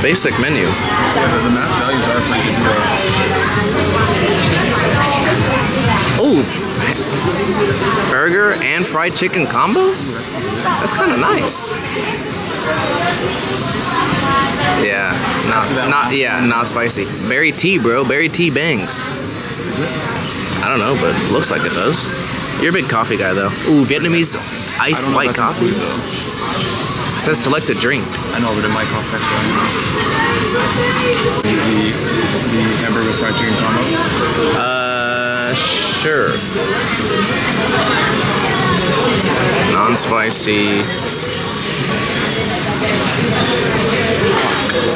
basic menu. Yeah, the mass values are pretty good. Oh, burger and fried chicken combo? That's kind of nice. Yeah, not spicy. Berry tea, bro. Berry tea bangs. Is it? I don't know, but it looks like it does. You're a big coffee guy, though. Ooh, Vietnamese iced white coffee. It says select a drink. I know, but it might cost extra. The hamburger with fried chicken combo? Sure. Non-spicy.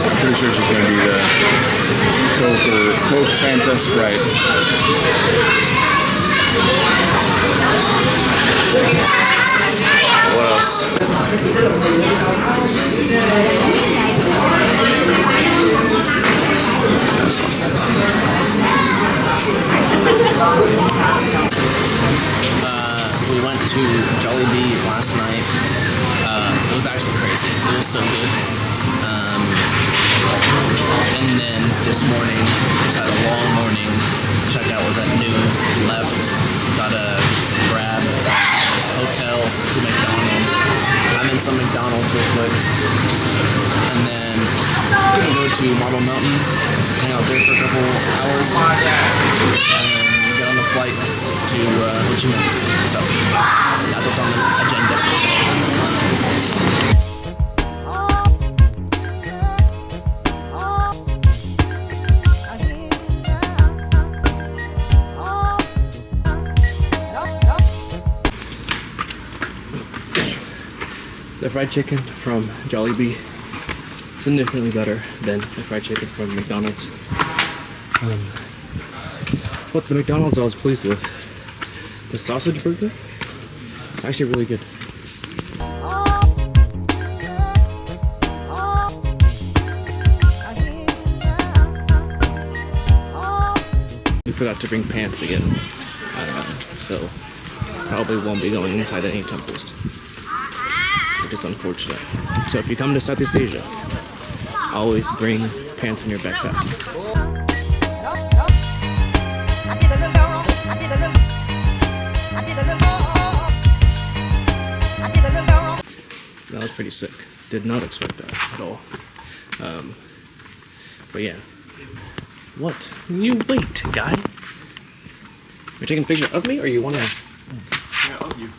I'm pretty sure it's just going to be the Coke Fanta Sprite. What else? Sauce. We went to Jollibee last night. It was actually crazy. It was so good. And then this morning, just had a long morning. Checkout was at noon. Left. Got a grab hotel to McDonald's. I'm in some McDonald's real quick. And then I'm gonna go to Marble Mountain, hang out there for a couple hours, and then get on the flight to Ho Chi Minh. So that's what's on the agenda for today. The fried chicken from Jollibee, significantly better than the fried chicken from McDonald's. But the McDonald's I was pleased with. The sausage burger, actually really good. We forgot to bring pants again, so probably won't be going inside any temples, which is unfortunate. So if you come to Southeast Asia, always bring pants in your backpack. That was pretty sick. Did not expect that at all. But yeah. What? You wait, guy. You're taking a picture of me, or you wanna? Yeah, of you.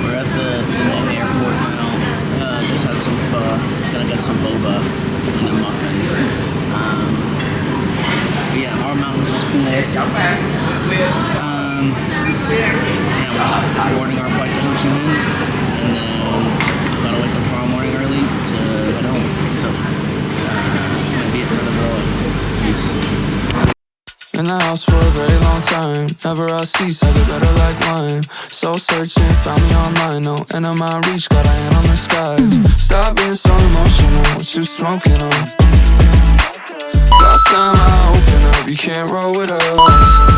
We're at the airport now. Just had some pho. Gonna get some boba and a muffin. But yeah, our mountains was cool. Yeah, we're boarding our flight to Ho Chi Minh, and then gotta wake up tomorrow morning early to head home. So that's gonna be it for the vlog. Peace. In the house for a very long time. Never a cease, I get better like wine. Soul searching, found me online. No end of my reach, got a hand on the skies. Stop being so emotional, what you smoking on? Last time I open up, you can't roll with us.